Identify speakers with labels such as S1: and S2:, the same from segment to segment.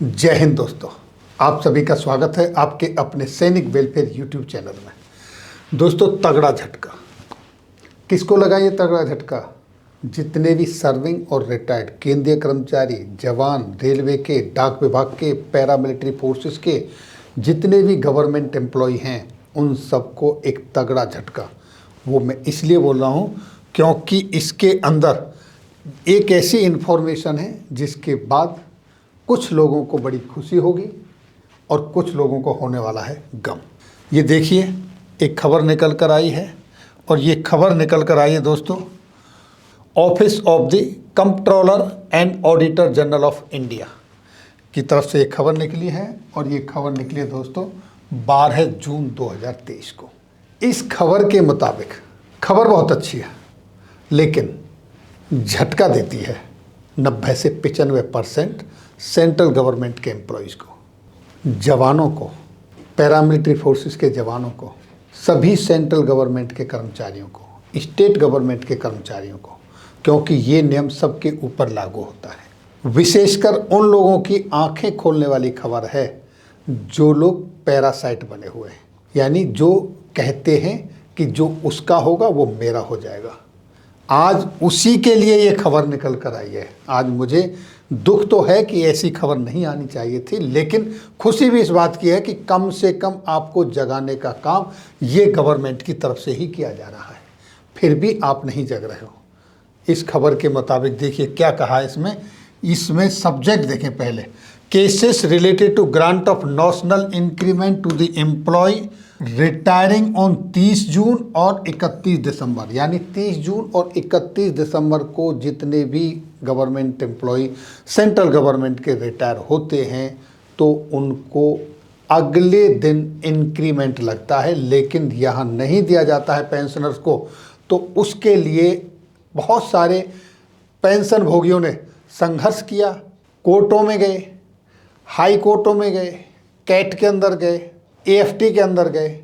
S1: जय हिंद दोस्तों, आप सभी का स्वागत है आपके अपने सैनिक वेलफेयर यूट्यूब चैनल में। दोस्तों, तगड़ा झटका किसको लगा? ये तगड़ा झटका जितने भी सर्विंग और रिटायर्ड केंद्रीय कर्मचारी, जवान, रेलवे के, डाक विभाग के, पैरामिलिट्री फोर्सेस के जितने भी गवर्नमेंट एम्प्लॉय हैं, उन सबको एक तगड़ा झटका। वो मैं इसलिए बोल रहा हूँ क्योंकि इसके अंदर एक ऐसी इन्फॉर्मेशन है जिसके बाद कुछ लोगों को बड़ी खुशी होगी और कुछ लोगों को होने वाला है गम। ये देखिए, एक खबर निकल कर आई है और ये खबर निकल कर आई है दोस्तों, office of the controller and auditor general of India की तरफ से एक खबर निकली है। और ये खबर निकली है दोस्तों 12 जून 2023 को। इस खबर के मुताबिक खबर बहुत अच्छी है, लेकिन झटका देती है 90 से 95% सेंट्रल गवर्नमेंट के एम्प्लॉयज़ को, जवानों को, पैरामिलिट्री फोर्सेस के जवानों को, सभी सेंट्रल गवर्नमेंट के कर्मचारियों को, स्टेट गवर्नमेंट के कर्मचारियों को, क्योंकि ये नियम सबके ऊपर लागू होता है। विशेषकर उन लोगों की आंखें खोलने वाली खबर है जो लोग पैरासाइट बने हुए हैं, यानी जो कहते हैं कि जो उसका होगा वो मेरा हो जाएगा। आज उसी के लिए ये खबर निकल कर आई है। आज मुझे दुख तो है कि ऐसी खबर नहीं आनी चाहिए थी, लेकिन खुशी भी इस बात की है कि कम से कम आपको जगाने का काम ये गवर्नमेंट की तरफ से ही किया जा रहा है। फिर भी आप नहीं जग रहे हो। इस खबर के मुताबिक देखिए क्या कहा है इसमें सब्जेक्ट देखें पहले। Cases related to grant of notional increment to the employ retiring on 30 June और 31 दिसंबर, यानी 30 जून और 31 दिसंबर को जितने भी गवर्नमेंट एम्प्लॉय सेंट्रल गवर्नमेंट के रिटायर होते हैं तो उनको अगले दिन इंक्रीमेंट लगता है, लेकिन यहाँ नहीं दिया जाता है पेंशनर्स को। तो उसके लिए बहुत सारे पेंशन भोगियों ने संघर्ष किया, कोर्टों में गए, हाई कोर्टों में गए, कैट के अंदर गए, एएफटी के अंदर गए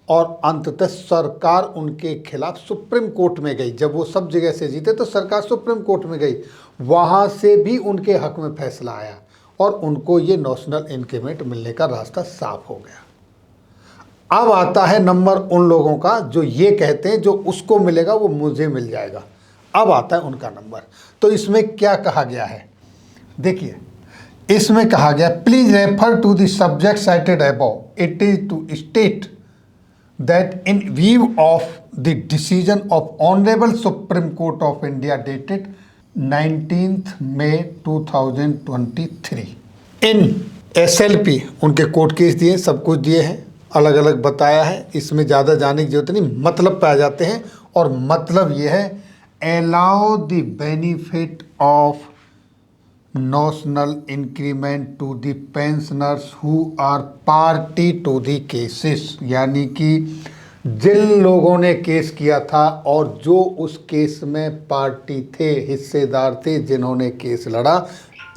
S1: और अंततः सरकार उनके खिलाफ सुप्रीम कोर्ट में गई। जब वो सब जगह से जीते तो सरकार सुप्रीम कोर्ट में गई, वहाँ से भी उनके हक में फैसला आया और उनको ये नेशनल इंक्रीमेंट मिलने का रास्ता साफ हो गया। अब आता है नंबर उन लोगों का जो ये कहते हैं जो उसको मिलेगा वो मुझे मिल जाएगा। अब आता है उनका नंबर। तो इसमें क्या कहा गया है देखिए, इसमें कहा गया please refer to the subject cited above. It is to state that in view of the decision of honourable Supreme Court of India dated 19 May 2023 in SLP, उनके कोर्ट केस दिए, सब कुछ दिए हैं, अलग अलग बताया है, इसमें ज़्यादा जाने की जरूरत नहीं, मतलब पे आ जाते हैं। और मतलब ये है allow the benefit of notional increment to the pensioners who are party to the cases, यानी कि जिन लोगों ने केस किया था और जो उस केस में पार्टी थे, हिस्सेदार थे, जिन्होंने केस लड़ा,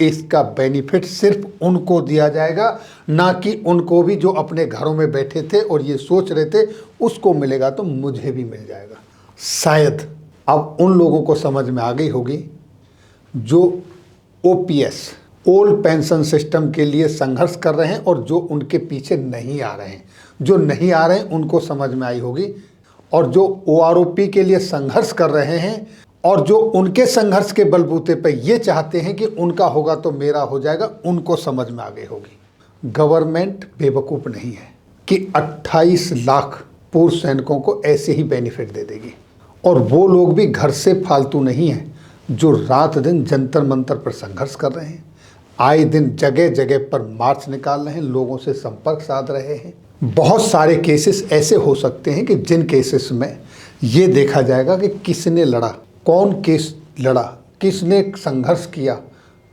S1: इसका बेनिफिट सिर्फ उनको दिया जाएगा, ना कि उनको भी जो अपने घरों में बैठे थे और ये सोच रहे थे उसको मिलेगा तो मुझे भी मिल जाएगा। शायद अब उन लोगों को समझ में आ गई होगी जो ओपीएस, ओल्ड पेंशन सिस्टम के लिए संघर्ष कर रहे हैं और जो उनके पीछे नहीं आ रहे हैं। जो नहीं आ रहे हैं उनको समझ में आई होगी, और जो ओआरओपी के लिए संघर्ष कर रहे हैं और जो उनके संघर्ष के बलबूते पर ये चाहते हैं कि उनका होगा तो मेरा हो जाएगा, उनको समझ में आ गई होगी। गवर्नमेंट बेवकूफ़ नहीं है कि 28 लाख पूर्व सैनिकों को ऐसे ही बेनिफिट दे देगी। और वो लोग भी घर से फालतू नहीं हैं जो रात दिन जंतर मंतर पर संघर्ष कर रहे हैं, आए दिन जगह जगह पर मार्च निकाल रहे हैं, लोगों से संपर्क साध रहे हैं। बहुत सारे केसेस ऐसे हो सकते हैं कि जिन केसेस में ये देखा जाएगा कि किसने लड़ा, कौन केस लड़ा, किसने संघर्ष किया,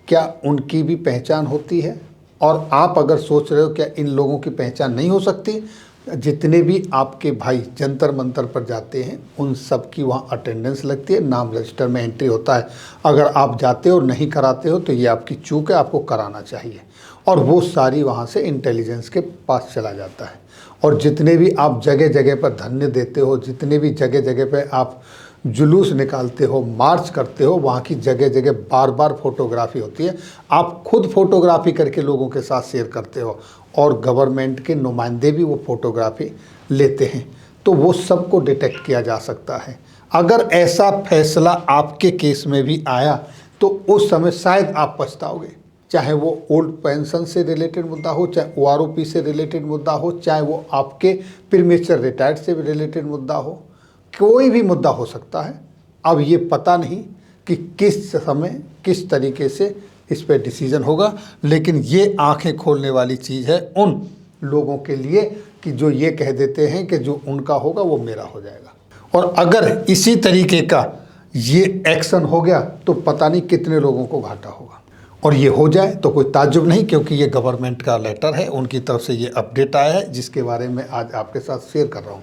S1: क्या उनकी भी पहचान होती है। और आप अगर सोच रहे हो क्या इन लोगों की पहचान नहीं हो सकती, जितने भी आपके भाई जंतर मंतर पर जाते हैं उन सब की वहाँ अटेंडेंस लगती है, नाम रजिस्टर में एंट्री होता है। अगर आप जाते हो नहीं कराते हो तो ये आपकी चूक है, आपको कराना चाहिए। और वो सारी वहाँ से इंटेलिजेंस के पास चला जाता है। और जितने भी आप जगह जगह पर धन्य देते हो, जितने भी जगह जगह पर आप जुलूस निकालते हो, मार्च करते हो, वहाँ की जगह जगह बार बार फोटोग्राफी होती है, आप खुद फोटोग्राफी करके लोगों के साथ शेयर करते हो और गवर्नमेंट के नुमाइंदे भी वो फोटोग्राफी लेते हैं, तो वो सबको डिटेक्ट किया जा सकता है। अगर ऐसा फैसला आपके केस में भी आया तो उस समय शायद आप पछताओगे, चाहे वो ओल्ड पेंशन से रिलेटेड मुद्दा हो, चाहे OROP से रिलेटेड मुद्दा हो, चाहे वो आपके प्रीमेच्योर रिटायर्ड से रिलेटेड मुद्दा हो, कोई भी मुद्दा हो सकता है। अब ये पता नहीं कि किस समय किस तरीके से इस पर डिसीजन होगा, लेकिन ये आंखें खोलने वाली चीज़ है उन लोगों के लिए कि जो ये कह देते हैं कि जो उनका होगा वो मेरा हो जाएगा। और अगर इसी तरीके का ये एक्शन हो गया तो पता नहीं कितने लोगों को घाटा होगा, और ये हो जाए तो कोई ताज्जुब नहीं, क्योंकि ये गवर्नमेंट का लेटर है, उनकी तरफ से ये अपडेट आया है जिसके बारे में आज आपके साथ शेयर कर रहा हूँ।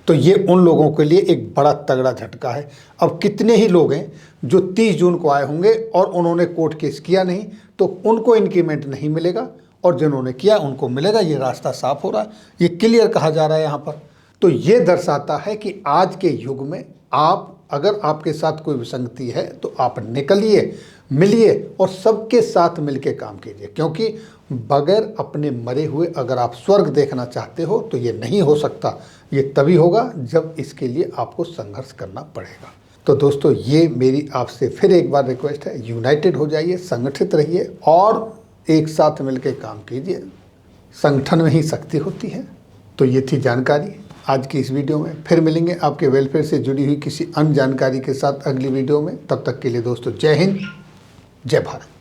S1: तो ये उन लोगों के लिए एक बड़ा तगड़ा झटका है। अब कितने ही लोग हैं जो 30 जून को आए होंगे और उन्होंने कोर्ट केस किया नहीं, तो उनको इंक्रीमेंट नहीं मिलेगा, और जिन्होंने किया उनको मिलेगा। ये रास्ता साफ हो रहा है, ये क्लियर कहा जा रहा है यहाँ पर। तो ये दर्शाता है कि आज के युग में आप, अगर आपके साथ कोई विसंगति है तो आप निकलिए, मिलिए और सबके साथ मिलके काम कीजिए, क्योंकि बगैर अपने मरे हुए अगर आप स्वर्ग देखना चाहते हो तो ये नहीं हो सकता। ये तभी होगा जब इसके लिए आपको संघर्ष करना पड़ेगा। तो दोस्तों, ये मेरी आपसे फिर एक बार रिक्वेस्ट है, यूनाइटेड हो जाइए, संगठित रहिए और एक साथ मिलकर काम कीजिए। संगठन में ही शक्ति होती है। तो ये थी जानकारी आज की इस वीडियो में। फिर मिलेंगे आपके वेलफेयर से जुड़ी हुई किसी अन्य जानकारी के साथ अगली वीडियो में। तब तक के लिए दोस्तों, जय हिंद, जय भारत।